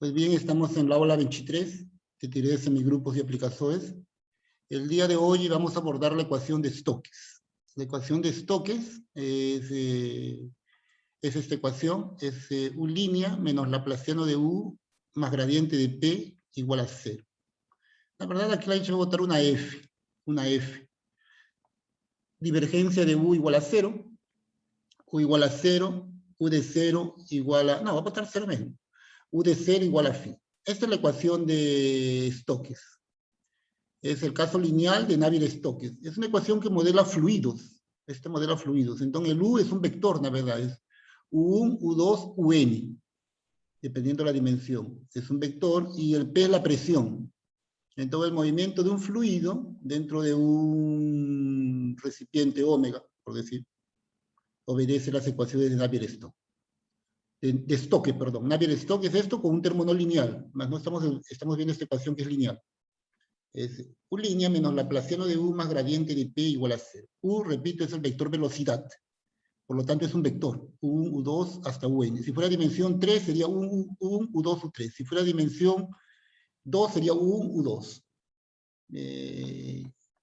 Pues bien, estamos en la aula 23 de teoría de semigrupos y aplicaciones. El día de hoy vamos a abordar la ecuación de Stokes. La ecuación de Stokes es esta ecuación, es U' menos laplaciano de U más gradiente de P igual a 0. La verdad aquí la he hecho botar una F. Divergencia de U igual a 0, U igual a 0, U de 0 igual a... No, voy a botar 0 mismo. U de 0 igual a phi. Esta es la ecuación de Stokes. Es el caso lineal de Navier-Stokes. Es una ecuación que modela fluidos. Este modela fluidos. Entonces el U es un vector, la verdad. Es U1, U2, UN, dependiendo de la dimensión. Es un vector y el P es la presión. Entonces el movimiento de un fluido dentro de un recipiente omega, por decir, obedece las ecuaciones de Navier-Stokes. De Stokes, perdón. Navier-Stokes es esto con un termo no lineal. Más no estamos viendo esta ecuación que es lineal. Es U' menos laplaciano de U más gradiente de P igual a 0. U, repito, es el vector velocidad. Por lo tanto, es un vector. U1, U2 hasta UN. Si fuera dimensión 3, sería U1, U2, U3. Si fuera dimensión 2, sería U1, U2.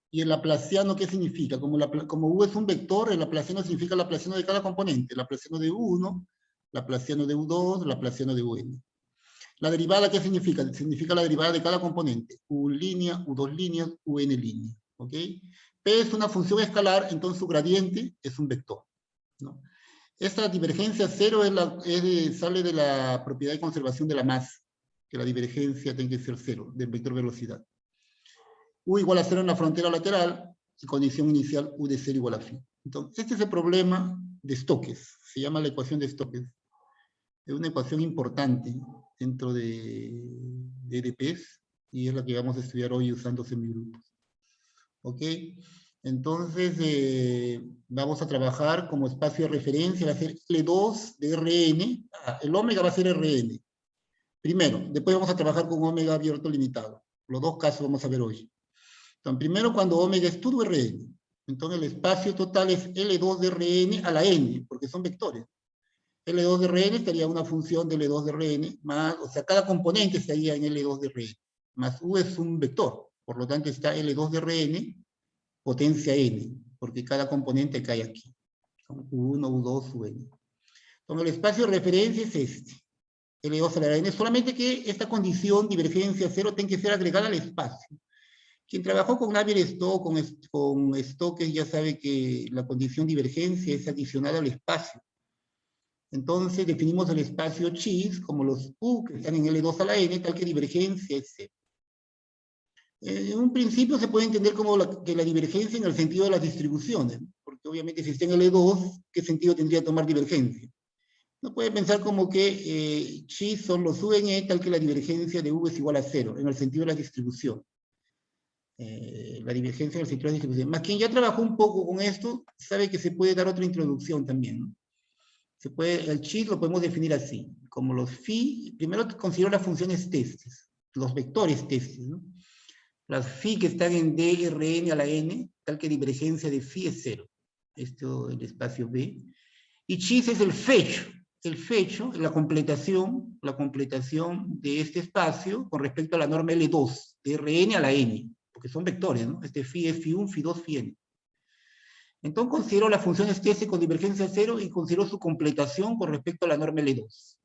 ¿Y el laplaciano qué significa? Como U es un vector, el laplaciano significa el laplaciano de cada componente. Laplaciano de U1, laplaciano de U2, laplaciano de UN. ¿La derivada qué significa? Significa la derivada de cada componente. U', U2 líneas, UN línea. ¿Ok? P es una función escalar, entonces su gradiente es un vector, ¿no? Esta divergencia cero sale de la propiedad de conservación de la masa, que la divergencia tiene que ser cero, del vector velocidad. U igual a 0 en la frontera lateral, y condición inicial U de 0 igual a phi. Entonces, este es el problema de Stokes. Se llama la ecuación de Stokes. Es una ecuación importante dentro de EDPs, y es la que vamos a estudiar hoy usando semigrupos. ¿Ok? Entonces, vamos a trabajar como espacio de referencia, va a ser L2 de Rn. El omega va a ser Rn. Primero, después vamos a trabajar con omega abierto limitado. Los dos casos vamos a ver hoy. Entonces, primero cuando omega es todo Rn. Entonces, el espacio total es L2 de Rn a la n, porque son vectores. L2 de Rn estaría una función de L2 de Rn, más, o sea, cada componente estaría en L2 de Rn, más U es un vector, por lo tanto está L2 de Rn, potencia n, porque cada componente cae aquí. Son U1, U2, UN. Entonces el espacio de referencia es este, L2 a la n, solamente que esta condición, divergencia cero, tiene que ser agregada al espacio. Quien trabajó con Navier-Stokes, con Stokes, ya sabe que la condición divergencia es adicionada al espacio. Entonces definimos el espacio X como los U que están en L2 a la n, tal que divergencia es cero. En un principio se puede entender como que la divergencia en el sentido de las distribuciones, porque obviamente si está en L2, ¿qué sentido tendría tomar divergencia? No puede pensar como que X son los U en E, tal que la divergencia de U es igual a 0, en el sentido de la distribución. La divergencia en el sentido de la distribución. Más quien ya trabajó un poco con esto, sabe que se puede dar otra introducción también, ¿no? El X lo podemos definir así, como los phi, primero considero las funciones testes, los vectores testes, ¿no? Las phi que están en DRn a la n, tal que divergencia de phi es 0. Esto el espacio B. Y X es el fecho, la completación de este espacio con respecto a la norma L2, de Rn a la n, porque son vectores, ¿no? Este phi es phi1, phi2, phi n. Entonces considero las funciones TS con divergencia cero y considero su completación con respecto a la norma L2.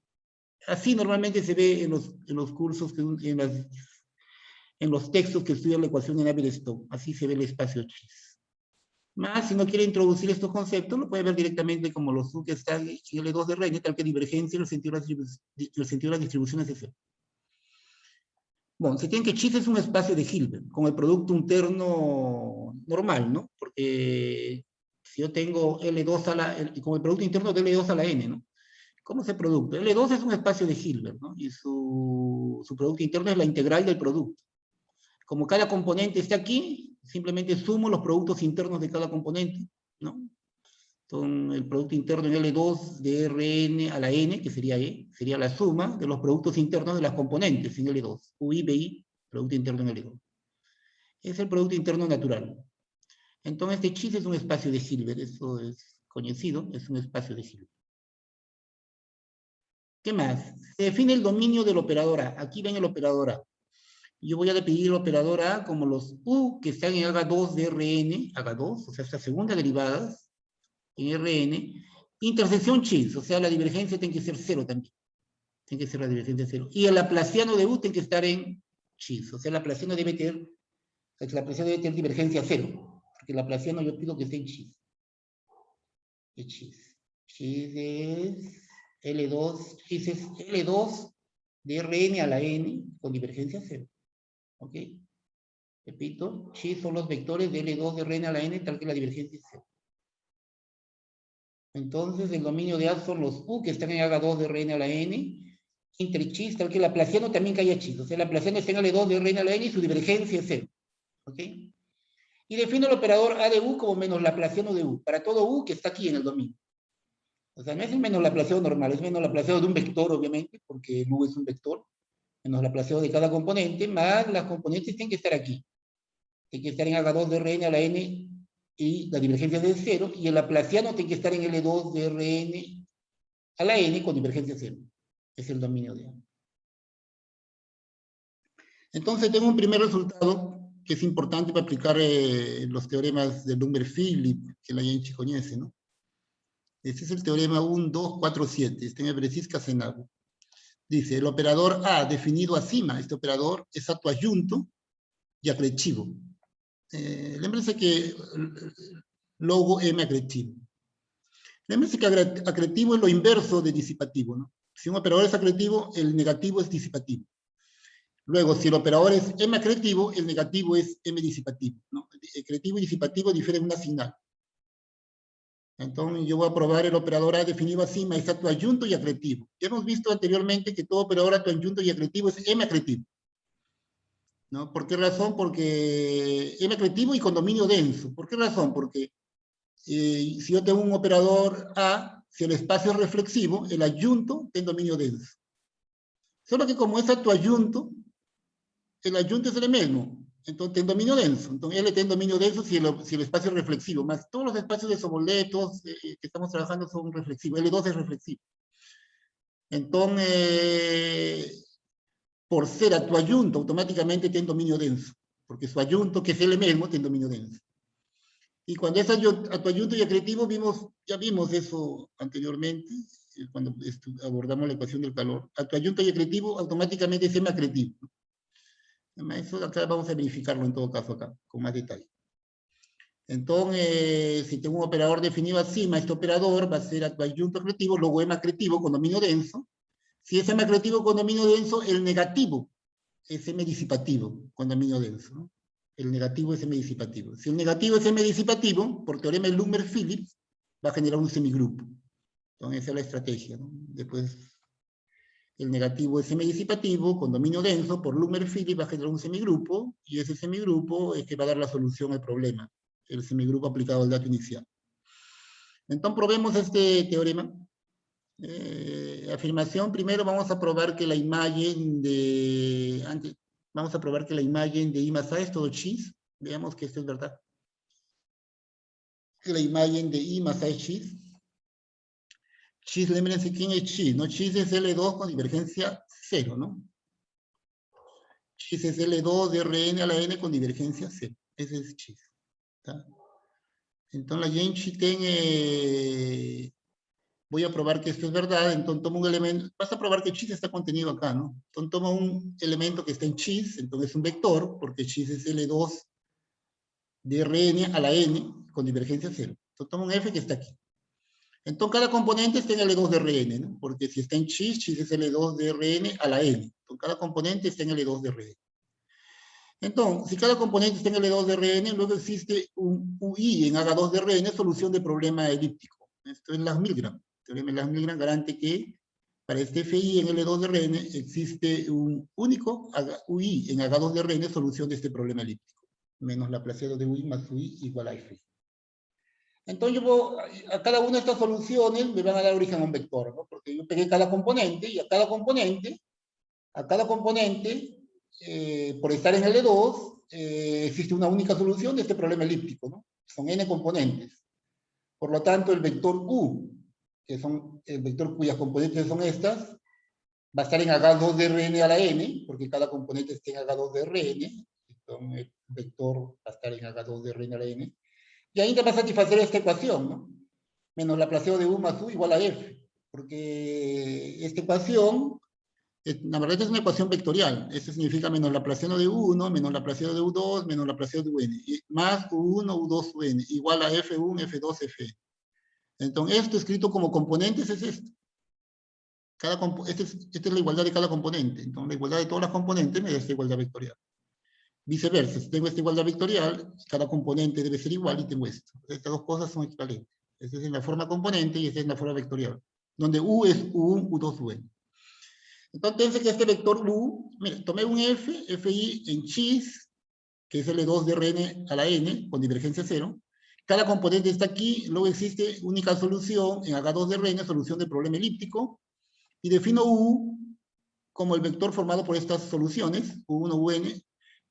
Así normalmente se ve en los cursos, en los textos que estudian la ecuación de Navier-Stokes. Así se ve el espacio X. Más, si no quiere introducir estos conceptos, lo puede ver directamente como los U que están en L2 de Rn, tal que divergencia en el sentido de las distribuciones de cero. Bueno, se tiene que X es un espacio de Hilbert, con el producto interno normal, ¿no? Porque si yo tengo L2 como el producto interno de L2 a la n, ¿no? ¿Cómo es el producto? L2 es un espacio de Hilbert, ¿no? Y su producto interno es la integral del producto. Como cada componente está aquí, simplemente sumo los productos internos de cada componente, ¿no? Entonces, el producto interno en L2 de Rn a la n, que sería E, sería la suma de los productos internos de las componentes en L2. UI, BI, producto interno en L2. Es el producto interno natural. Entonces, este X es un espacio de Hilbert, eso es conocido, es un espacio de Hilbert. ¿Qué más? Se define el dominio del operador A. Aquí ven el operador A. Yo voy a definir el operador A como los U que están en H2 de Rn, H2, o sea, estas segundas derivadas en Rn, intersección chis, o sea, la divergencia tiene que ser 0 también. Tiene que ser la divergencia 0. Y el laplaciano de U tiene que estar en chis, o sea, el laplaciano debe tener divergencia 0, porque el laplaciano yo pido que esté en chis. ¿Qué chis? Chis es L2, chis es L2 de Rn a la n con divergencia 0. ¿Ok? Repito, chis son los vectores de L2 de Rn a la n tal que la divergencia es 0. Entonces, el dominio de A son los U que están en H2 de Rn a la n, entre chis, tal que el laplaciano también que haya chis. O sea, el laplaciano está en L2 de Rn a la n y su divergencia es 0. ¿Ok? Y defino el operador A de U como menos laplaciano de U, para todo U que está aquí en el dominio. O sea, no es el menos laplaciano normal, es menos laplaciano de un vector, obviamente, porque el U es un vector, menos laplaciano de cada componente, más las componentes tienen que estar aquí. Tienen que estar en H2 de Rn a la n y la divergencia es de 0, y el laplaciano tiene que estar en L2 de Rn a la n con divergencia 0. Es el dominio de A. Entonces tengo un primer resultado que es importante para aplicar los teoremas de Lumber-Philip, que la Yanchi conoce, ¿no? Este es el teorema 1, 2, 4, 7. Este me precisca Senado. Dice, el operador A definido acima, este operador es autoayunto y acretivo. Lémbrense que logo M acretivo. Lémbrense que acretivo es lo inverso de disipativo, ¿no? Si un operador es acretivo, el negativo es disipativo. Luego, si el operador es M acretivo, el negativo es M disipativo, ¿no? Acretivo y disipativo difieren una señal. Entonces, yo voy a probar el operador A definido así, es autoayunto y acretivo. Ya hemos visto anteriormente que todo operador autoayunto y acretivo es M acretivo, ¿no? ¿Por qué razón? Porque M acretivo y con dominio denso. ¿Por qué razón? Porque si yo tengo un operador A, si el espacio es reflexivo, el ayunto tiene dominio denso. Solo que como es autoayunto, el ayunto es el mismo. Entonces, tiene dominio denso. Entonces, L tiene dominio denso si el espacio es reflexivo. Más todos los espacios de soboletos que estamos trabajando son reflexivos. L2 es reflexivo. Entonces, por ser autoayunto, automáticamente tiene dominio denso. Porque su ayunto, que es L mismo, tiene dominio denso. Y cuando es autoayunto y acretivo, ya vimos eso anteriormente, cuando abordamos la ecuación del calor. Autoayunto y acretivo automáticamente es semi-acretivo. Eso acá vamos a verificarlo en todo caso acá, con más detalle. Entonces, si tengo un operador definido así, este operador va a ser autoayunto acretivo, luego M acretivo con dominio denso. Si es M acretivo con dominio denso, el negativo es M disipativo con dominio denso, ¿no? El negativo es M disipativo. Si el negativo es M disipativo, por teorema de Lumber-Phillips, va a generar un semigrupo. Entonces, esa es la estrategia, ¿no? Después, el negativo es semidisipativo, con dominio denso, por Lumber-Phillips va a generar un semigrupo, y ese semigrupo es que va a dar la solución al problema, el semigrupo aplicado al dato inicial. Entonces, probemos este teorema. Afirmación, primero vamos a probar que la imagen de I más A es todo chis. Veamos que esto es verdad. La imagen de I más A es chis. Chis, lémbrense quién es chis, ¿no? Chis es L2 con divergencia 0, ¿no? Chis es L2 de Rn a la n con divergencia 0. Ese es chis. ¿Está? Entonces la Yanchi tiene... voy a probar que esto es verdad, entonces tomo un elemento, vas a probar que chis está contenido acá, ¿no? Entonces tomo un elemento que está en chis, entonces es un vector, porque chis es L2 de Rn a la n con divergencia 0. Entonces tomo un f que está aquí. Entonces cada componente está en L2 de Rn, ¿no? Porque si está en chis, chis es L2 de Rn a la n. Entonces cada componente está en L2 de Rn. Entonces, si cada componente está en L2 de Rn, luego existe un UI en H2 de Rn, solución de problema elíptico. Esto es las Milgram. Teorema de las Milgram garante que para este FI en L2 de Rn existe un único UI en H2 de Rn, solución de este problema elíptico. Menos Laplaciano de UI más UI igual a FI. Entonces a cada una de estas soluciones me van a dar origen a un vector, ¿no? Porque yo pegué cada componente y a cada componente, por estar en L2, existe una única solución de este problema elíptico, ¿no? Son n componentes. Por lo tanto, el vector U, que son el vector cuyas componentes son estas, va a estar en H2 de Rn a la n, porque cada componente está en H2 de Rn, entonces el vector va a estar en H2 de Rn a la n, y ahí te va a satisfacer esta ecuación, ¿no? Menos Laplaciado de U más U igual a F, porque esta ecuación, la verdad es una ecuación vectorial, eso significa menos Laplaciano de U1, menos Laplaciano de U2, menos Laplaciano de UN, más U1, U2, UN, igual a F1, F2, F. Entonces, esto escrito como componentes es esto. Esta es la igualdad de cada componente. Entonces, la igualdad de todas las componentes me da esta igualdad vectorial. Viceversa, si tengo esta igualdad vectorial, cada componente debe ser igual y tengo esto. Estas dos cosas son equivalentes. Esta es en la forma componente y esta es en la forma vectorial, donde U es U1, U2, UN. Entonces, piense que este vector U, mire, tomé un F, Fi en X, que es L2 de Rn a la n, con divergencia 0. Cada componente está aquí, luego existe única solución en H2 de Rn, solución del problema elíptico, y defino U como el vector formado por estas soluciones, U1, UN.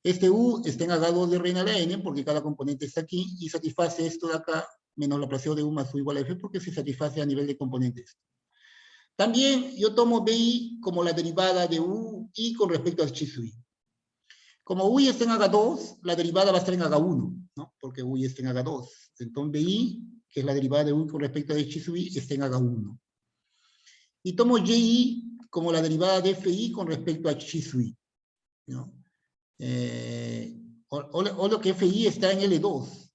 Este U está en H2 de Rn a la n, porque cada componente está aquí, y satisface esto de acá, menos Laplaciado de U más U igual a F, porque se satisface a nivel de componentes. También yo tomo BI como la derivada de UI con respecto a X sub I. Como UI está en H2, la derivada va a estar en H1, ¿no? Porque UI está en H2. Entonces BI, que es la derivada de UI con respecto a X sub I, está en H1. Y tomo YI como la derivada de FI con respecto a X sub I, ¿no? O lo que FI está en L2.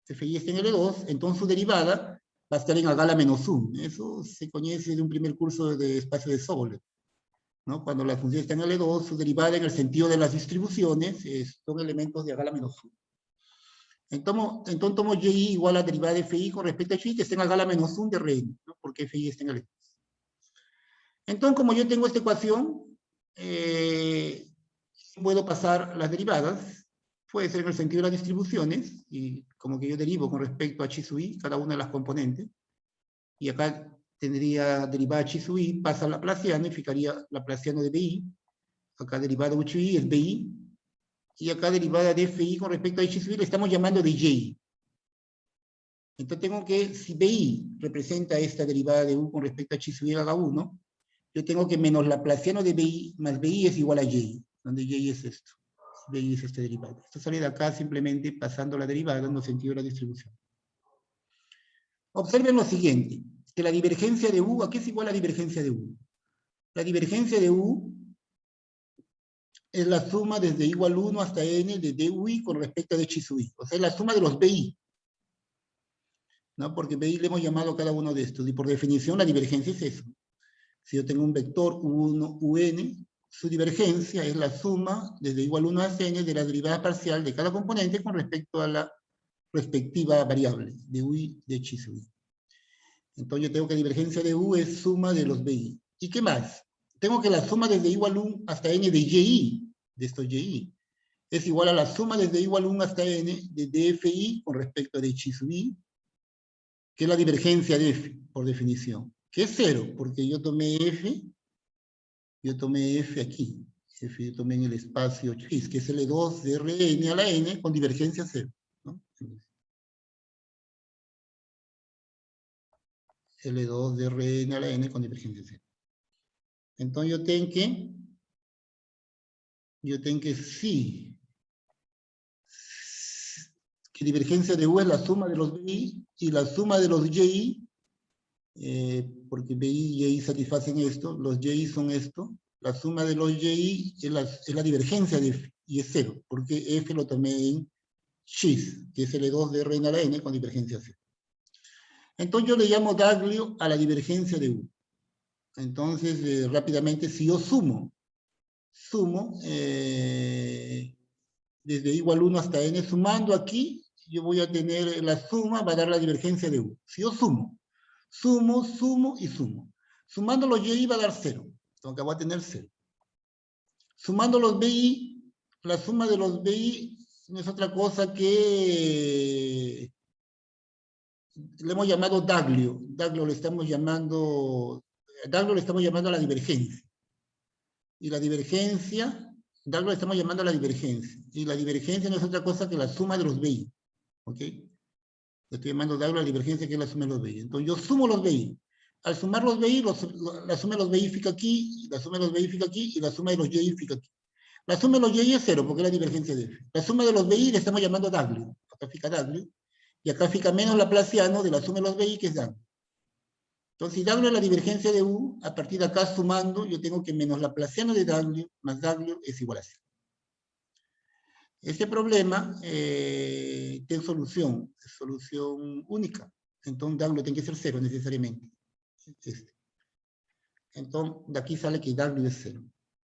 FI está en L2, entonces su derivada va a estar en H menos 1. Eso se conoce de un primer curso de espacio de Sobolev, ¿no? Cuando la función está en L2, su derivada en el sentido de las distribuciones son elementos de H menos 1. Entonces tomo YI igual a la derivada de FI con respecto a X, que está en H menos 1 de Rn, ¿no? Porque FI está en L2. Entonces, como yo tengo esta ecuación, puedo pasar las derivadas, puede ser en el sentido de las distribuciones, y como que yo derivo con respecto a X sub I, cada una de las componentes, y acá tendría derivada X sub I, pasa Laplaciano, y fijaría Laplaciano de BI, acá derivada de UCI es BI, y acá derivada de FI con respecto a X sub I le estamos llamando de Y. Entonces tengo que, si BI representa esta derivada de U con respecto a X sub I a H1, yo tengo que menos Laplaciano de BI más BI es igual a Y, donde Y es esto. BI es este derivado. Esto sale de acá simplemente pasando la derivada en el sentido de la distribución. Observen lo siguiente, que la divergencia de U, ¿a qué es igual la divergencia de U? La divergencia de U es la suma desde igual 1 hasta n de DUI con respecto a X sub I. O sea, es la suma de los BI, ¿no? Porque BI le hemos llamado a cada uno de estos, y por definición la divergencia es eso. Si yo tengo un vector U1, UN, su divergencia es la suma desde igual 1 a n de la derivada parcial de cada componente con respecto a la respectiva variable de UI de X sub I. Entonces yo tengo que divergencia de U es suma de los BI. ¿Y qué más? Tengo que la suma desde igual 1 hasta n de YI, de estos YI, es igual a la suma desde igual 1 hasta n de DFI con respecto a de X sub I, que es la divergencia de F, por definición, que es 0, porque yo tomé F aquí. F yo tomé en el espacio X, que es L2 de Rn a la n con divergencia 0, ¿no? L2 de Rn a la n con divergencia 0. Entonces yo tengo que sí, que divergencia de U es la suma de los BI y la suma de los YI, porque BI y YI satisfacen esto, los YI son esto, la suma de los YI es la divergencia de F, y es 0, porque F lo tomé en X, que es L2 de Rn a la n con divergencia 0. Entonces yo le llamo W a la divergencia de U. Entonces, rápidamente, si yo sumo desde igual 1 hasta n, sumando aquí, yo voy a tener la suma, va a dar la divergencia de U. Si yo sumo y sumo. Sumando los YI va a dar 0. Entonces voy a tener 0. Sumando los BI, la suma de los BI no es otra cosa que le hemos llamado W. W le estamos llamando a la divergencia. Y la divergencia, W le estamos llamando a la divergencia. Y la divergencia no es otra cosa que la suma de los BI. ¿Ok? Le estoy llamando W a la divergencia, que es la suma de los BI. Entonces yo sumo los BI. Al sumar los BI, la suma de los BI fica aquí, la suma de los BI fica aquí, y la suma de los Y fica aquí. La suma de los Y es 0, porque es la divergencia de F. La suma de los BI le estamos llamando W. Acá fica W, y acá fica menos laplaciano de la suma de los BI, que es W. Entonces, si W es la divergencia de U, a partir de acá sumando, yo tengo que menos laplaciano de W más W es igual a 0. Este problema tiene solución, es solución única. Entonces, W tiene que ser 0 necesariamente. Entonces, de aquí sale que W es 0.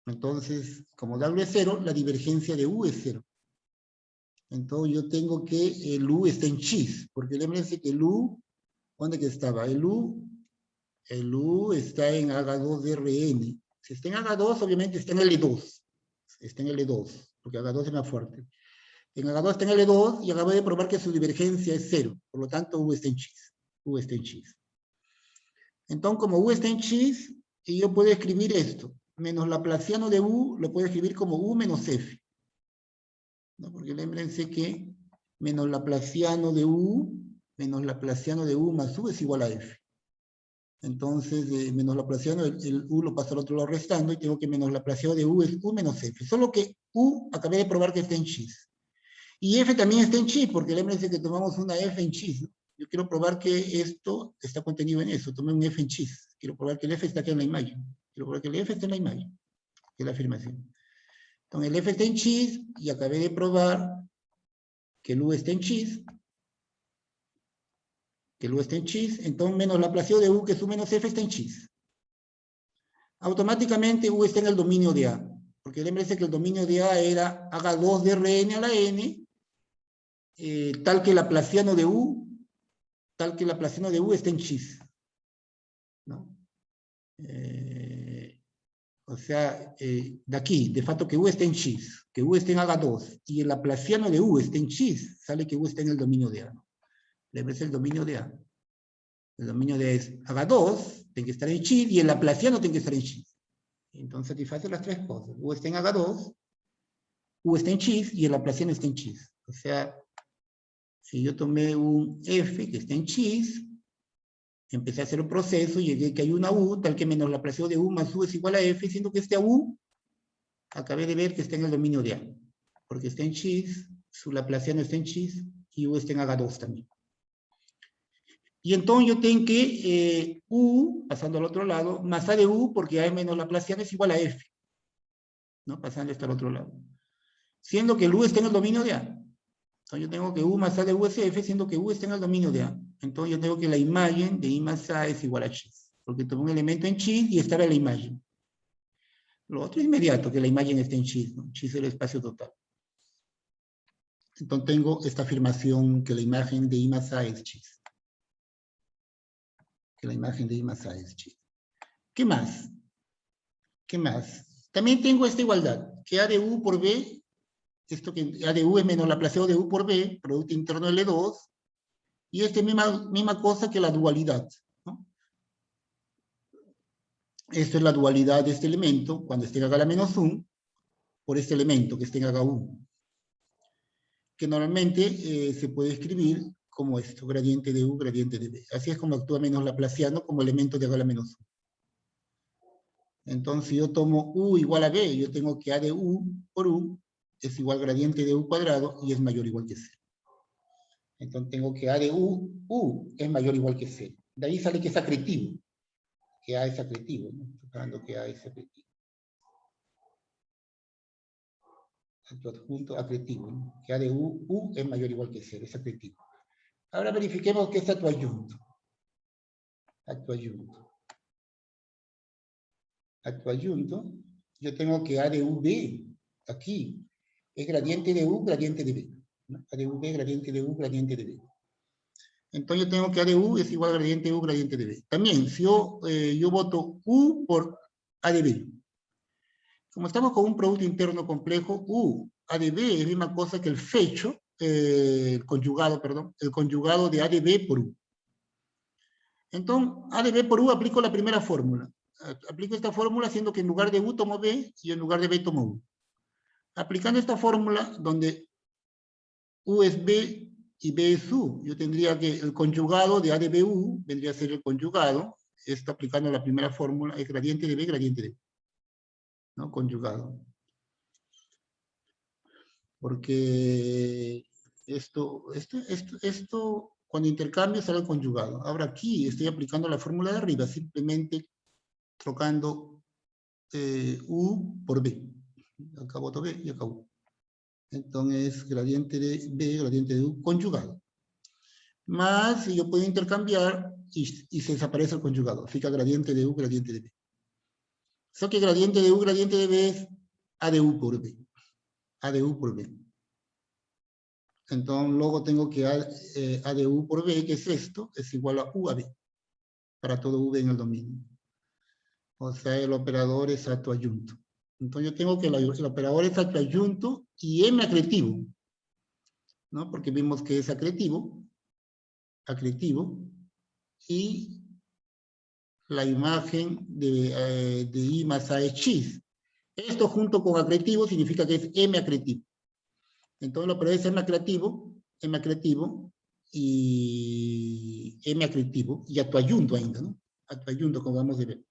Entonces, como W es 0, la divergencia de U es 0. Entonces, yo tengo que el U está en chis, porque lémrense que el U, ¿dónde que estaba? El U está en H2 de Rn. Si está en H2, obviamente está en L2. Está en L2, porque H2 es más fuerte. En H2 está en L2 y acabo de probar que su divergencia es 0. Por lo tanto, U está en chis. U está en chis. Entonces, como U está en chis, y yo puedo escribir esto. Menos laplaciano de U, lo puedo escribir como U menos F. ¿No? Porque lémbrense que menos laplaciano de U más U es igual a F. Entonces, menos laplaciano, el U lo paso al otro lado restando, y tengo que menos laplaciano de U es U menos F. Solo que U, acabé de probar que está en chis. Y F también está en chis, porque lémbrense que tomamos una F en chis, ¿no? Yo quiero probar que esto está contenido en eso. Tomé un F en chis. Quiero probar que el F está aquí en la imagen. Quiero probar que el F está en la imagen. Que es la afirmación. Entonces, el F está en chis, y acabé de probar que el U está en chis. Que el U está en chis. Entonces, menos laplaciano de U, que es U menos F, está en chis. Automáticamente U está en el dominio de A. Porque lémbrense que el dominio de A era H2 de Rn a la N, tal que laplaciano de U está en chis. ¿No? O sea, de aquí, de facto que U está en chis, que U está en H2, y el laplaciano de U está en chis, sale que U está en el dominio de A. ¿No? Lémbrense el dominio de A. El dominio de A es H2, tiene que estar en chis, y el laplaciano tiene que estar en chis. Entonces satisface las tres cosas. U está en H2, U está en chis, y el laplaciano está en chis. O sea, si yo tomé un F que está en chis, empecé a hacer un proceso, llegué que hay una U, tal que menos laplaciano de U más U es igual a F, siendo que este U, acabé de ver que está en el dominio de A. Porque está en chis, su laplaciano está en chis, y U está en H2 también. Y entonces yo tengo que U, pasando al otro lado, más A de U, porque A es menos laplaciano, es igual a F. ¿No? Pasando hasta el otro lado. Siendo que el U está en el dominio de A. Entonces yo tengo que U más A de U es F, siendo que U está en el dominio de A. Entonces yo tengo que la imagen de I más A es igual a chis. Porque tomé un elemento en chis y estaba en la imagen. Lo otro es inmediato, que la imagen está en chis, ¿no? Chis es el espacio total. Entonces tengo esta afirmación que la imagen de I más A es chis. Que la imagen de I más A es chis. ¿Qué más? ¿Qué más? También tengo esta igualdad, que A de U por B, esto que A de U es menos laplaciano de U por B, producto interno L2, y esta misma cosa que la dualidad, ¿no? Esto es la dualidad de este elemento, cuando esté en H menos 1, por este elemento que esté en H1. Que normalmente se puede escribir como esto, gradiente de U, gradiente de B. Así es como actúa menos laplaciano como elemento de H menos 1. Entonces yo tomo U igual a B, yo tengo que A de U por U es igual gradiente de U cuadrado y es mayor o igual que 0. Entonces tengo que A de U es mayor o igual que 0. De ahí sale que es acretivo. Que A es acretivo, ¿no? Estoy hablando que A es acretivo. Adjunto acretivo, ¿no? Que A de U es mayor o igual que 0, es acretivo. Ahora verifiquemos que es adjunto. Adjunto, yo tengo que A de UB, aquí, es gradiente de U, gradiente de B. ¿No? A de UB, gradiente de U, gradiente de B. Entonces yo tengo que A de U es igual a gradiente de U, gradiente de B. También, si yo voto U por A de B. Como estamos con un producto interno complejo, U, A de B es la misma cosa que el fecho, el conjugado de A de B por U. Entonces, A de B por U aplico la primera fórmula. Aplico esta fórmula haciendo que en lugar de U tomo B y en lugar de B tomo U. Aplicando esta fórmula donde U es B y B es U, yo tendría que el conjugado de A de BU vendría a ser el conjugado esto aplicando la primera fórmula, es gradiente de B, gradiente de B, ¿no? Conjugado. Porque esto, cuando intercambio sale conjugado. Ahora aquí estoy aplicando la fórmula de arriba, simplemente trocando U por B. Acá boto B y acá U. Entonces, gradiente de B, gradiente de U, conjugado. Más, yo puedo intercambiar y se desaparece el conjugado. Fica gradiente de U, gradiente de B. Eso que gradiente de U, gradiente de B es A de U por B. A de U por B. Entonces, luego tengo que A de U por B, que es esto, es igual a U a B, para todo V en el dominio. O sea, el operador es adjunto. Entonces, yo tengo que el operador es adjunto y M acretivo, ¿no? Porque vimos que es acretivo, y la imagen de I más A es X. Esto junto con acretivo significa que es M acretivo. Entonces, el operador es M acretivo, y M acretivo, y adjunto ainda, ¿no? Adjunto, como vamos a ver.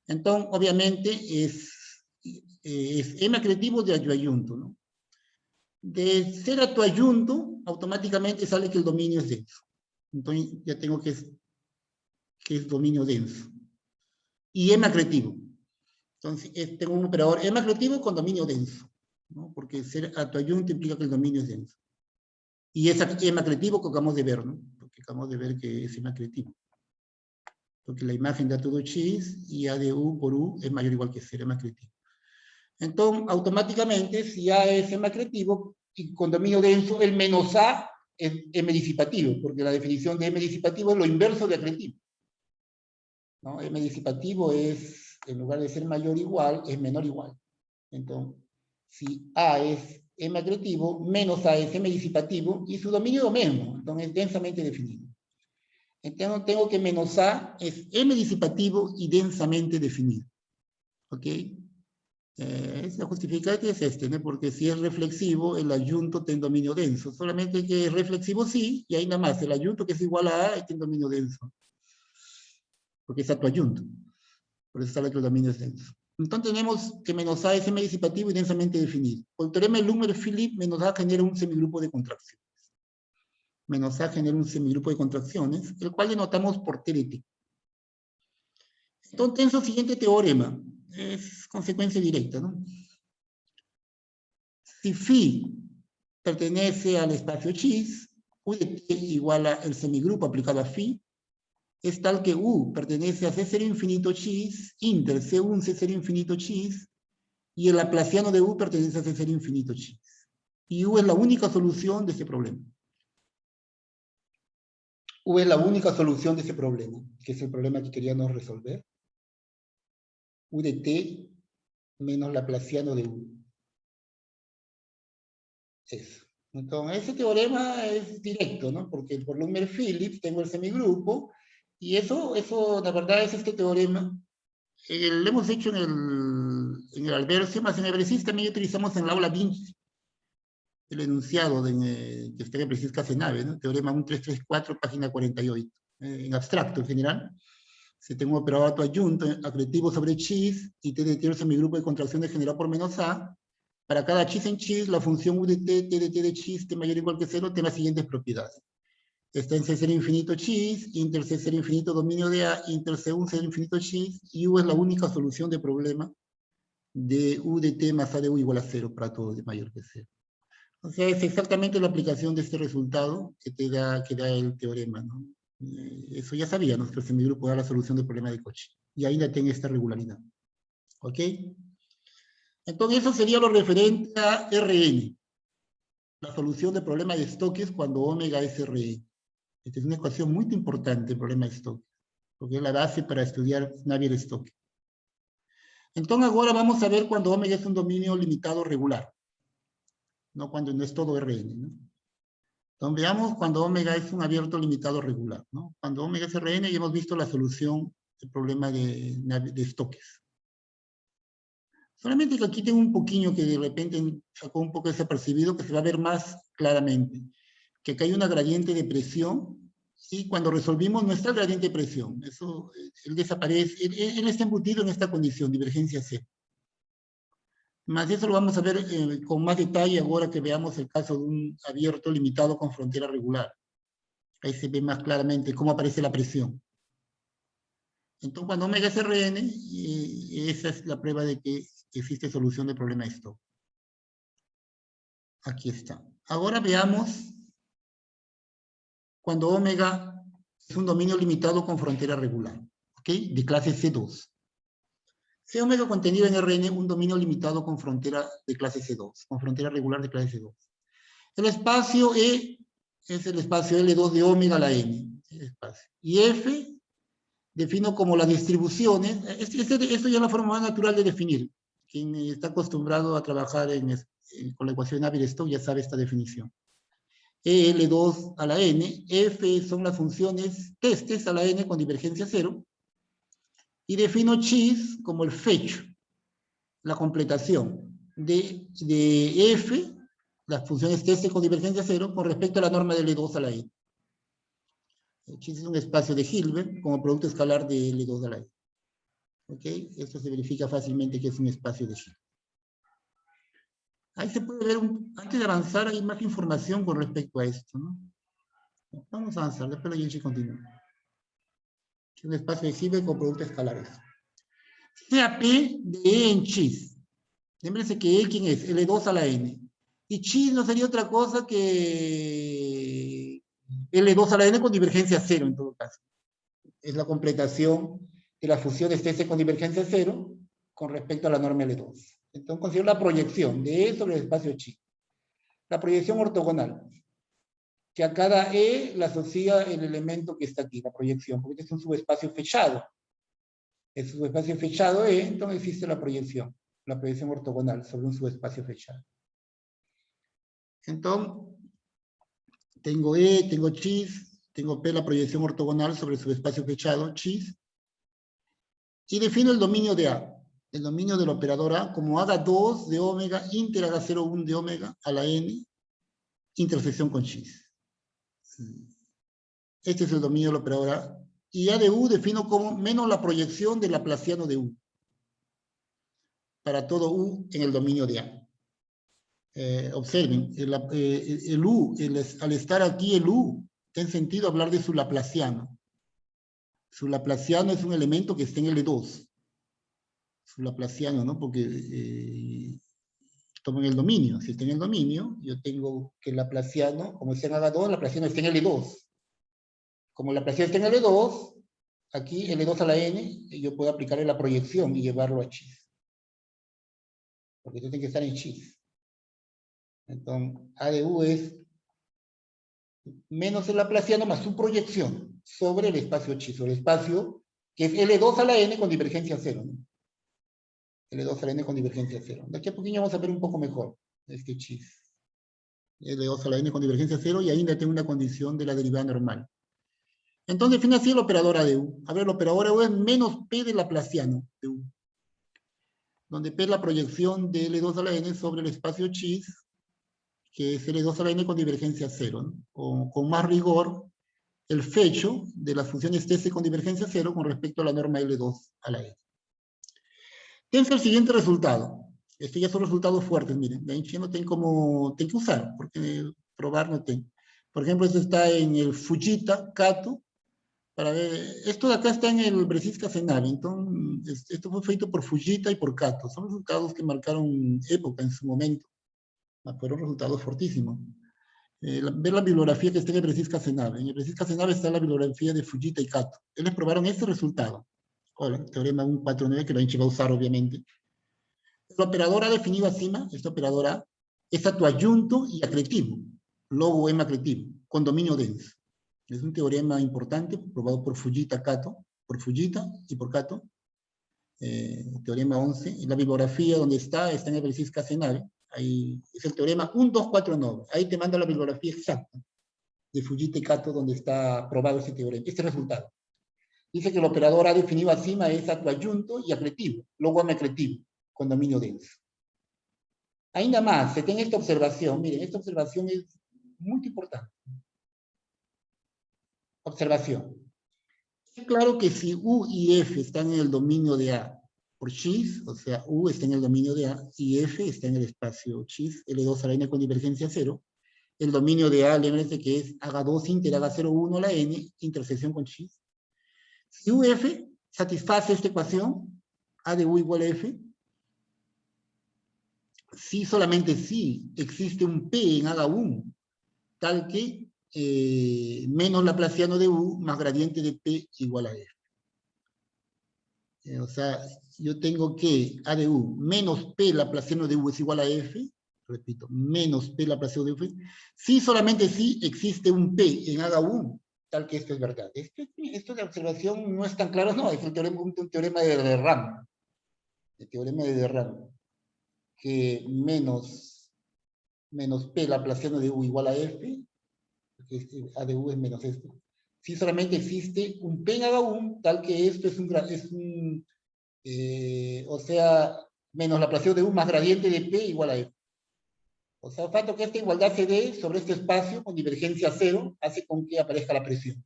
Entonces, obviamente, es M acretivo de adjunto, ¿no? De ser adjunto, automáticamente sale que el dominio es denso. Entonces, ya tengo que es dominio denso. Y M acretivo. Entonces, tengo un operador M acretivo con dominio denso, ¿no? Porque ser adjunto implica que el dominio es denso. Y es M acretivo que acabamos de ver, ¿no? Porque acabamos de ver que es M acretivo. Porque la imagen da todo X y A de U por U es mayor o igual que 0, M acretivo. Entonces, automáticamente, si A es M acretivo y con dominio denso, el menos A es M disipativo, porque la definición de M disipativo es lo inverso de acretivo, ¿no? M disipativo es, en lugar de ser mayor o igual, es menor o igual. Entonces, si A es M acretivo, menos A es M disipativo, y su dominio es lo mismo, entonces es densamente definido. Entonces tengo que menos A es M disipativo y densamente definido. ¿Ok? La justificante es este, ¿no? Porque si es reflexivo, el adjunto tiene dominio denso. Solamente que es reflexivo sí, y ahí nada más. El adjunto que es igual a A tiene dominio denso. Porque es adjunto. Por eso sale que el dominio es denso. Entonces tenemos que menos A es M disipativo y densamente definido. Por el teorema de Lummer-Philip, menos A genera un semigrupo de contracciones. Menos A genera un semigrupo de contracciones, el cual denotamos por TDT. Entonces, en su siguiente teorema, es consecuencia directa, ¿no? Si phi pertenece al espacio X, U de T igual a el semigrupo aplicado a phi, es tal que U pertenece a C0 infinito X, inter C1 C0 infinito X, y el laplaciano de U pertenece a C0 infinito X. Y U es la única solución de este problema. U es la única solución de ese problema, que es el problema que queríamos resolver. U de T menos laplaciano de U. Eso. Entonces, ese teorema es directo, ¿no? Porque por Lummer-Phillips tengo el semigrupo, y eso, la verdad, es este teorema. Lo hemos hecho en el Albercio, más en el Bresis también utilizamos en el aula Vinci el enunciado que está en Bresis Casenave, ¿no? Teorema 1334, página 48. En abstracto, en general. Si tengo un operador adjunto acretivo sobre X y T de T el semigrupo de contracciones generado por menos A, para cada X en X, la función U de T, T de T de X, T mayor o igual que 0, tiene las siguientes propiedades. Está en C0 infinito X, inter C0 infinito dominio de A, inter C1 0 infinito X, y U es la única solución de problema de U de T más A de U igual a 0 para todo de mayor que 0. O sea, es exactamente la aplicación de este resultado que da el teorema, ¿no? Eso ya sabíamos, que el semigrupo da la solución del problema de Cauchy. Y ahí la tengo esta regularidad. ¿Ok? Entonces, eso sería lo referente a Rn. La solución del problema de Stokes cuando omega es Rn. Esta es una ecuación muy importante, el problema de Stokes, porque es la base para estudiar Navier-Stokes. Entonces, ahora vamos a ver cuando omega es un dominio limitado regular, no cuando no es todo Rn, ¿no? Entonces, veamos cuando omega es un abierto limitado regular, ¿no? Cuando omega es Rn, ya hemos visto la solución del problema de Stokes. Solamente que aquí tengo un poquillo que de repente sacó un poco desapercibido, que se va a ver más claramente. Que acá hay una gradiente de presión y cuando resolvimos no está el gradiente de presión. Eso, él desaparece, él está embutido en esta condición, divergencia C. Más eso lo vamos a ver con más detalle ahora que veamos el caso de un abierto limitado con frontera regular. Ahí se ve más claramente cómo aparece la presión. Entonces, cuando omega es Rn, esa es la prueba de que existe solución del problema de Stokes. Aquí está. Ahora veamos cuando omega es un dominio limitado con frontera regular, ¿ok? De clase C2. C omega contenido en Rn, un dominio limitado con frontera de clase C2, con frontera regular de clase C2. El espacio E es el espacio L2 de omega a la n. Y F defino como las distribuciones. Esto ya es la forma más natural de definir. Quien está acostumbrado a trabajar con la ecuación Navier-Stokes ya sabe esta definición. E L2 a la n, F son las funciones testes a la n con divergencia cero, y defino chis como el fecho, la completación de F, las funciones testes con divergencia cero, con respecto a la norma de L2 a la n. Chis es un espacio de Hilbert como producto escalar de L2 a la n. ¿Ok? Esto se verifica fácilmente que es un espacio de Hilbert. Ahí se puede ver, antes de avanzar, hay más información con respecto a esto, ¿no? Vamos a avanzar, después la Yenchi continúa. Es un espacio de Hilbert con productos escalares. Sea P de E en chis. Lémbrense que E, ¿quién es? L2 a la N. Y chis no sería otra cosa que L2 a la N con divergencia cero, en todo caso. Es la completación de la fusión S con divergencia cero con respecto a la norma L2. Entonces considero la proyección de E sobre el espacio chis. La proyección ortogonal, que a cada E la asocia el elemento que está aquí, la proyección, porque este es un subespacio fechado. Es un subespacio fechado E, entonces existe la proyección ortogonal sobre un subespacio fechado. Entonces, tengo E, tengo chis, tengo P, la proyección ortogonal sobre el subespacio fechado, chis, y defino el dominio de A, el dominio del operador A, como haga 2 de omega, inter haga 0,1 de omega a la n, intersección con chis. Este es el dominio del operador A. Y A de U defino como menos la proyección del laplaciano de U, para todo U en el dominio de A. Observen, el U, al estar aquí el U, tiene sentido hablar de su laplaciano. Su laplaciano es un elemento que está en L2. Su laplaciano, ¿no? Porque toman el dominio. Si está en el dominio, yo tengo que el laplaciano, como está en H2, el laplaciano está en L2. Como el laplaciano está en L2, aquí L2 a la n, yo puedo aplicarle la proyección y llevarlo a chis. Porque esto tiene que estar en chis. Entonces, A de U es menos el laplaciano más su proyección sobre el espacio chis, sobre el espacio que es L2 a la n con divergencia cero, ¿no? L2 a la n con divergencia cero. De aquí a poquito vamos a ver un poco mejor este chis. L2 a la n con divergencia cero, y ahí ya tengo una condición de la derivada normal. Entonces define así el operador A de U. A ver, el operador A de U es menos P de laplaciano de U, donde P es la proyección de L2 a la n sobre el espacio chis, que es L2 a la n con divergencia cero, ¿no? O con más rigor, el fecho de las funciones TS con divergencia cero con respecto a la norma L2 a la n. Tengo el siguiente resultado. Estos ya son resultados fuertes, miren. De ahí ya no tengo que usar, porque probar no tengo. Por ejemplo, esto está en el Fujita, Kato. Para ver, esto de acá está en el Brzezinski Casenave. Entonces, esto fue feito por Fujita y por Kato. Son resultados que marcaron época en su momento. Fueron resultados fortísimos. Ver la bibliografía que está en el Brzezinski Casenave. En el Brzezinski Casenave está la bibliografía de Fujita y Kato. Ellos probaron este resultado. Ahora, teorema 149 que la gente va a usar, obviamente. El operador A definido encima, este operador A, es atuayunto y acretivo, logo M acretivo, con dominio denso. Es un teorema importante, probado por Fujita, Kato, por Fujita y por Kato. Teorema 11. En la bibliografía donde está en el Brzezinski Casenave. Ahí es el teorema 1249. Ahí te manda la bibliografía exacta de Fujita y Kato donde está probado ese teorema, este resultado. Dice que el operador A definido encima es atuayunto y acretivo, logo M acretivo, con dominio denso. Ainda más, se tiene esta observación, miren, esta observación es muy importante. Observación. Es claro que si U y F están en el dominio de A por X, o sea, U está en el dominio de A y F está en el espacio X, L2 a la N con divergencia 0, el dominio de A, lémbrese que es haga 2 inter, haga 0, 1 a la N, intersección con X. Si UF satisface esta ecuación, A de U igual a F, si solamente si existe un P en haga 1, tal que menos laplaciano de U más gradiente de P igual a F. O sea, yo tengo que A de U menos P laplaciano de U es igual a F, repito, menos P laplaciano de F, si solamente si existe un P en haga 1, tal que esto es verdad. Esto de observación no es tan claro, no, es un teorema de RAM, el teorema de RAM, que menos P laplaciano de U igual a F, porque A de U es menos esto. Si solamente existe un P en haga 1, tal que esto es un o sea, menos laplaciano de U más gradiente de P igual a F. O sea, el facto que esta igualdad se dé sobre este espacio con divergencia 0 hace con que aparezca la presión.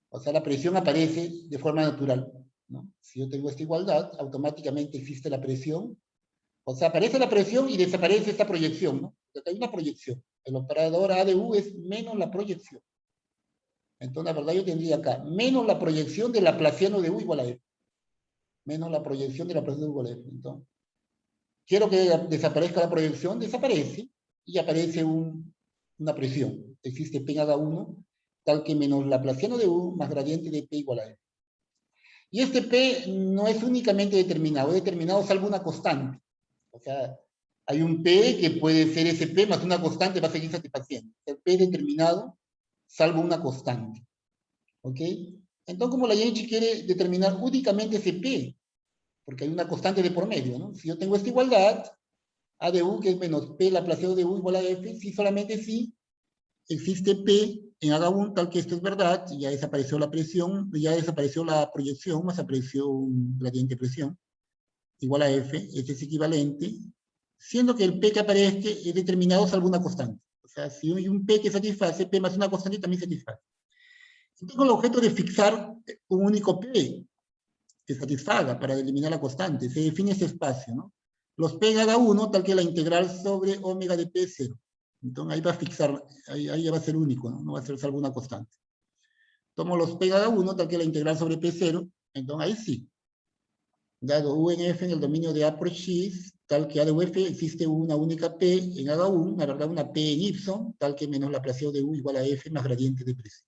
O sea, la presión aparece de forma natural, ¿no? Si yo tengo esta igualdad, automáticamente existe la presión. O sea, aparece la presión y desaparece esta proyección, ¿no? Porque hay una proyección. El operador A de U es menos la proyección. Entonces, la verdad, yo tendría acá menos la proyección de laplaciano de U igual a F. Menos la proyección de laplaciano de U igual a F. Entonces, quiero que desaparezca la proyección, desaparece y aparece una presión. Existe P en haga 1, tal que menos laplaciano de U más gradiente de P igual a F. Y este P no es únicamente determinado, es determinado salvo una constante. O sea, hay un P que puede ser ese P más una constante, va a seguir satisfaciendo. El P es determinado salvo una constante. ¿Ok? Entonces, como la Yanchi quiere determinar únicamente ese P, porque hay una constante de por medio, ¿no? Si yo tengo esta igualdad, A de U, que es menos P laplaciado de U igual a F, si solamente si existe P en haga 1, tal que esto es verdad, ya desapareció la presión, ya desapareció la proyección, más apareció un gradiente de presión, igual a F, este es equivalente, siendo que el P que aparezca es determinado salvo una constante. O sea, si hay un P que satisface, P más una constante también satisface. Entonces, con el objeto de fixar un único P que satisfaga para eliminar la constante, se define ese espacio, ¿no? Los P en haga 1, tal que la integral sobre omega de P es 0. Entonces ahí va a fixar, ahí ya va a ser único, ¿no? No va a ser salvo una constante. Tomo los P en haga 1, tal que la integral sobre P es 0, entonces ahí sí. Dado U en F en el dominio de A por X, tal que A de UF existe una única P en haga 1, la verdad una P en Y, tal que menos laplaciano de U igual a F más gradiente de presión.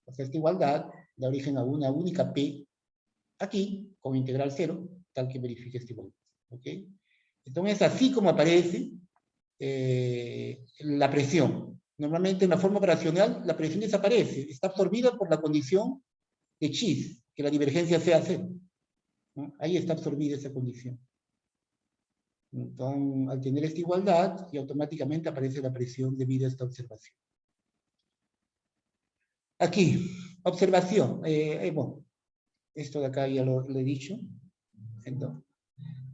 O sea, esta igualdad da origen a una única P aquí, con integral 0, tal que verifique esta igualdad. ¿Ok? Entonces, así como aparece la presión. Normalmente en la forma operacional la presión desaparece, está absorbida por la condición de X, que la divergencia sea 0. ¿No? Ahí está absorbida esa condición. Entonces, al tener esta igualdad, y automáticamente aparece la presión debido a esta observación. Aquí, observación. Bueno, esto de acá ya lo he dicho. Entonces,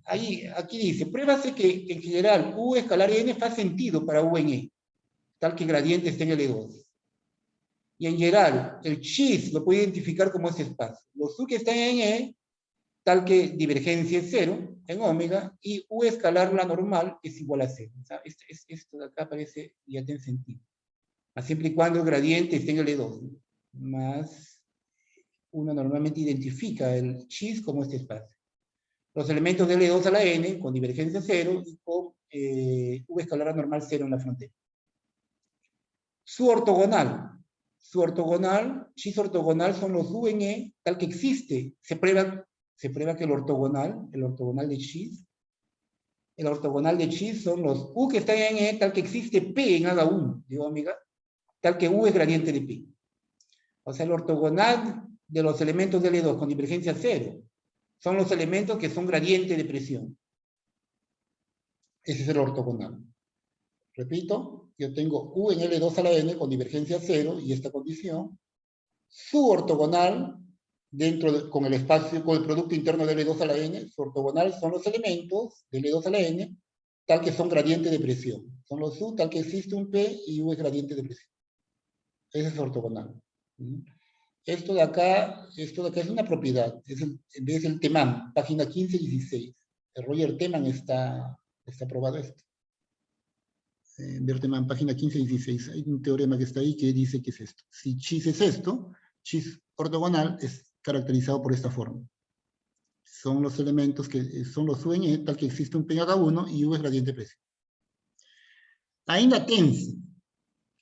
aquí dice, pruébase que en general U escalar N fa sentido para U en E, tal que el gradiente esté en L2. Y en general, el X lo puede identificar como ese espacio. Los U que están en E, tal que divergencia es 0 en omega, y U escalar la normal es igual a 0. O sea, esto de acá parece ya tiene sentido. Siempre y cuando el gradiente esté en L2, ¿no? Más uno normalmente identifica el X como este espacio. Los elementos de L2 a la N con divergencia 0 y con V escalar normal 0 en la frontera. Su ortogonal, X ortogonal son los U en E, tal que existe. Se prueba que el ortogonal de X, el ortogonal de X son los U que están en E, tal que existe P en haga 1 de omega, tal que U es gradiente de P. O sea, el ortogonal de los elementos de L2 con divergencia 0 son los elementos que son gradiente de presión. Ese es el ortogonal. Repito, yo tengo U en L2 a la N con divergencia 0 y esta condición. Su ortogonal, con el espacio, con el producto interno de L2 a la N, su ortogonal son los elementos de L2 a la N, tal que son gradiente de presión. Son los U, tal que existe un P y U es gradiente de presión. Ese es ortogonal. Esto de acá es una propiedad. Es el Teman, página 15 y 16. El Roger Teman está probado esto. Berteman, página 15 y 16. Hay un teorema que está ahí que dice que es esto. Si chis es esto, chis ortogonal es caracterizado por esta forma. Son los elementos que son los UN, tal que existe un P en cada uno y U es gradiente de presión. Ainda tense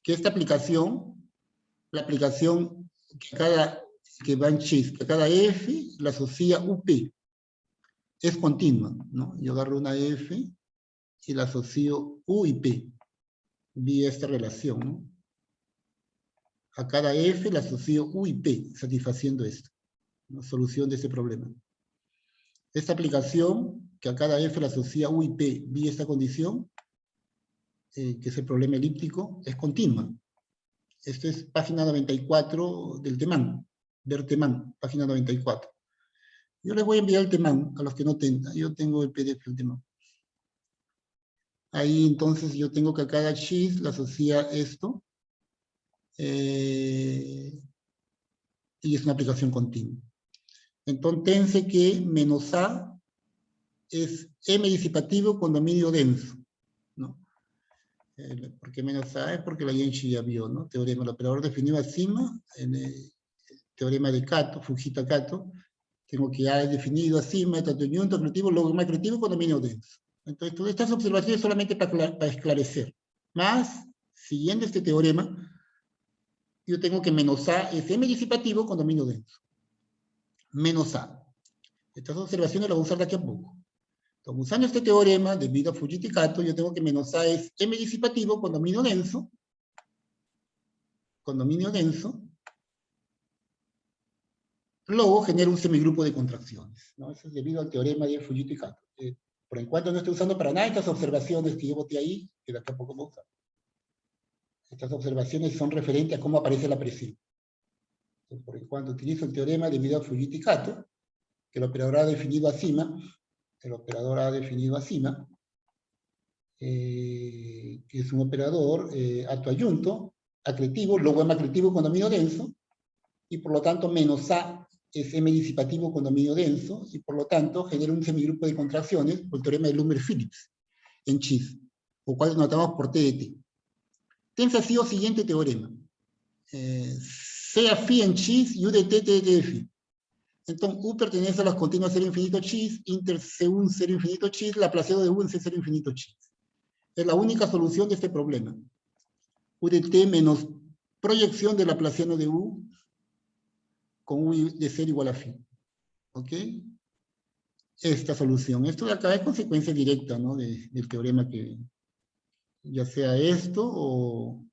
que esta aplicación, la aplicación que va en chis, que cada F la asocia UP, es continua, ¿no? Yo agarro una F y la asocio U y P, vía esta relación, ¿no? A cada F la asocio U y P, satisfaciendo esto, ¿no? Solución de este problema. Esta aplicación, que a cada F la asocia U y P, vía esta condición, que es el problema elíptico, es continua. Esto es página 94 del Teman, ver Teman, página 94. Yo les voy a enviar el Teman a los que no tengan. Yo tengo el PDF del Teman. Ahí entonces yo tengo que a cada chis la asocia esto. Y es una aplicación continua. Entonces, que menos A es M disipativo con dominio denso, ¿no? ¿Por qué menos A? Es porque la Yenchi ya vio, ¿no? Teorema del operador definido acima, en el teorema de Kato, Fujita-Kato, tengo que A es definido acima, tanto Newton creativo, logma creativo con dominio denso. Entonces, todas estas observaciones solamente para esclarecer. Más, siguiendo este teorema, yo tengo que menos A es M disipativo con dominio denso. Menos A. Estas observaciones las voy a usar de aquí a poco. Entonces, usando este teorema, debido a Fujita-Kato, yo tengo que menos A es M disipativo con dominio denso. Luego genera un semigrupo de contracciones, ¿no? Eso es debido al teorema de Fujita-Kato. Por en cuanto no estoy usando para nada estas observaciones que yo boté ahí, que de aquí a poco voy a usar. Estas observaciones son referentes a cómo aparece la presión. Entonces, por en cuanto utilizo el teorema debido a Fujita-Kato, que el operador ha definido acima, que es un operador autoayunto, acretivo, luego M acretivo con dominio denso, y por lo tanto menos A es M disipativo con dominio denso, y por lo tanto genera un semigrupo de contracciones por el teorema de Lumber-Phillips en chis, o cual notamos por T de T. Tense así el siguiente teorema. Sea phi en chis y U de T, T de phi. Entonces, U pertenece a las continuas 0 infinito chis, inter C1 0 infinito chis, laplaciado de U en C0 infinito chis. Es la única solución de este problema. U de T menos proyección del laplaciano de U con U de 0 igual a phi. ¿Ok? Esta solución. Esto de acá es consecuencia directa, ¿no? Del teorema que ya sea esto o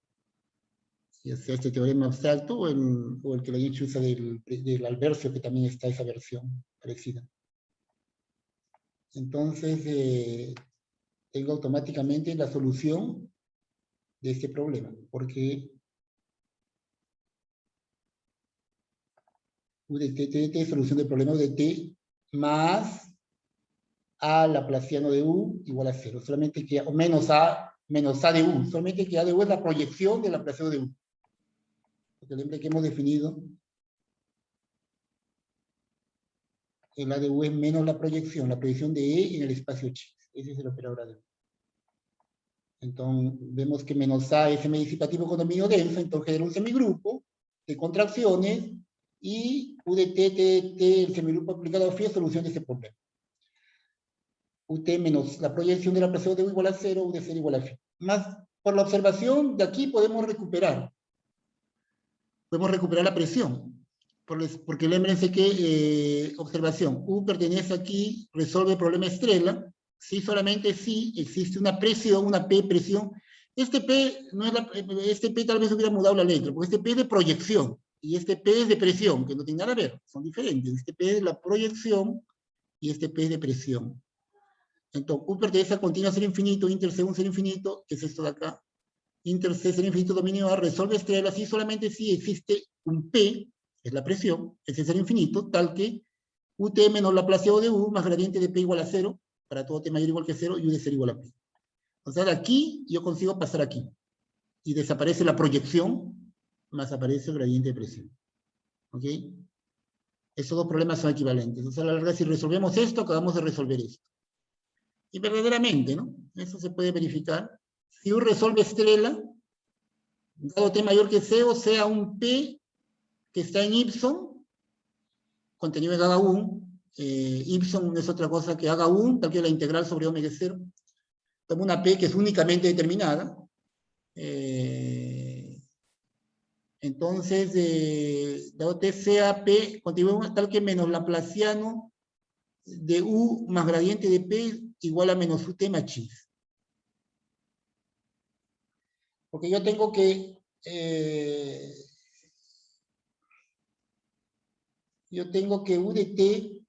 ya sea este teorema abstracto o el que la gente usa del Albercio, que también está esa versión parecida. Entonces, tengo automáticamente la solución de este problema, porque U de T, solución del problema U de T más A laplaciano de U igual a 0, solamente que, o menos A de U, solamente que A de U es la proyección del laplaciano de U. Porque siempre que hemos definido, el A de U es menos la proyección de E en el espacio chis. Ese es el operador A de U. Entonces, vemos que menos A es M disipativo con dominio denso, entonces genera un semigrupo de contracciones, y U de T, el semigrupo aplicado a phi es solución de este problema. UT menos la proyección de la presión de U igual a 0, U de 0 igual a phi. Más, por la observación de aquí podemos recuperar la presión. Porque lémrense que, observación, U pertenece aquí, resuelve el problema estrella, si solamente si existe una presión, una P presión. Este P, este P tal vez hubiera mudado la letra, porque este P es de proyección, y este P es de presión, que no tiene nada que ver, son diferentes. Este P es de la proyección, y este P es de presión. Entonces, U pertenece a continua 0 infinito, inter C1 0 infinito, que es esto de acá, inter C 0 infinito dominio A, resuelve estrella así solamente si existe un P, es la presión, es el 0 infinito, tal que UT menos laplaciado de U más gradiente de P igual a 0, para todo T mayor igual que 0, y U de 0 igual a P. O sea, de aquí yo consigo pasar aquí, y desaparece la proyección, más aparece el gradiente de presión. ¿Ok? Estos dos problemas son equivalentes. O sea, a la larga, si resolvemos esto, acabamos de resolver esto. Y verdaderamente, ¿no? Eso se puede verificar. Si U resuelve estrella, dado T mayor que C, o sea, un P que está en Ipson, contenido en H1, Ipson no es otra cosa que H1, tal que la integral sobre omega 0. Tomo una P que es únicamente determinada. Entonces, dado T sea P, contenido tal que menos laplaciano de U más gradiente de P igual a menos UT más X. Porque yo tengo que U de T,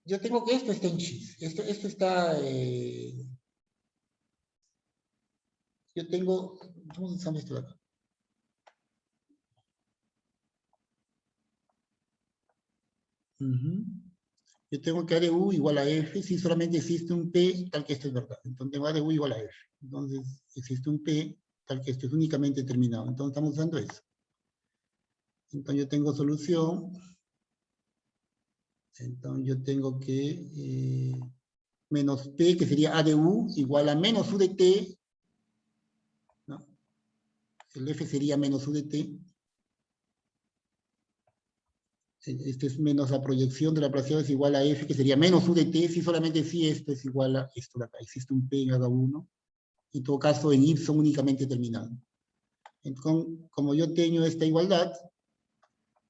yo tengo que esto está en X. Esto está, yo tengo, vamos a usar esto de acá. Yo tengo que A de U igual a F si solamente existe un P tal que esto es verdad. Entonces tengo A de U igual a F. Entonces existe un P tal que esto es únicamente determinado. Entonces estamos usando eso. Entonces yo tengo solución. Entonces yo tengo que menos P, que sería A de U, igual a menos U de T. ¿No? El F sería menos U de T. Este es menos la proyección de la Laplaciano es igual a F, que sería menos U de T, si solamente si esto es igual a esto de acá. Existe un P en H1. En todo caso, en Ipson únicamente determinado. Entonces, como yo tengo esta igualdad,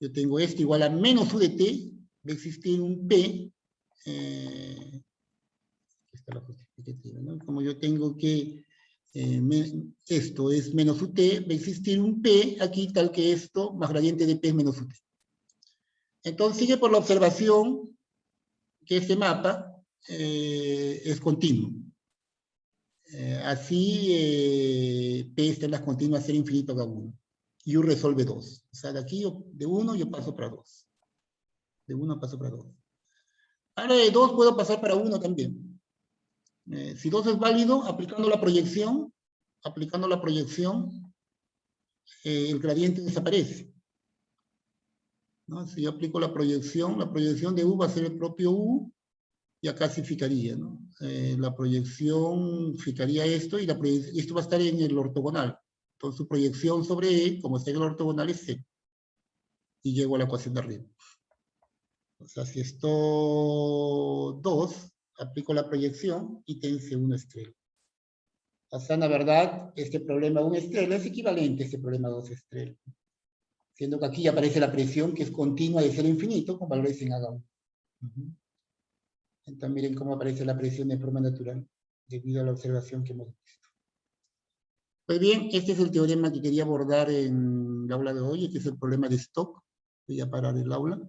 yo tengo esto igual a menos U de T, va a existir un P, esta es la justificativa, ¿no? Como yo tengo que esto es menos UT, va a existir un P aquí tal que esto, más gradiente de P es menos UT. Entonces sigue por la observación que este mapa es continuo. Así P está en las continuas 0 infinito H1. Y U resuelve 2. O sea, de aquí de 1 yo paso para 2. De 1 paso para 2. Ahora de 2 puedo pasar para 1 también. Si 2 es válido, aplicando la proyección, el gradiente desaparece. ¿No? Si yo aplico la proyección de U va a ser el propio U, y acá sí fijaría, ¿no? La proyección fijaría esto, y esto va a estar en el ortogonal. Entonces su proyección sobre E, como está en el ortogonal, es C. Y llego a la ecuación de arriba. O sea, si esto 2, aplico la proyección y tense 1 estrella. O sea, la verdad, este problema 1 estrella es equivalente a este problema 2 estrella. Siendo que aquí aparece la presión que es continua de 0 a infinito con valores en H1. Entonces miren cómo aparece la presión de forma natural debido a la observación que hemos visto. Pues bien, este es el teorema que quería abordar en el aula de hoy. Este es el problema de Stokes. Voy a parar el aula.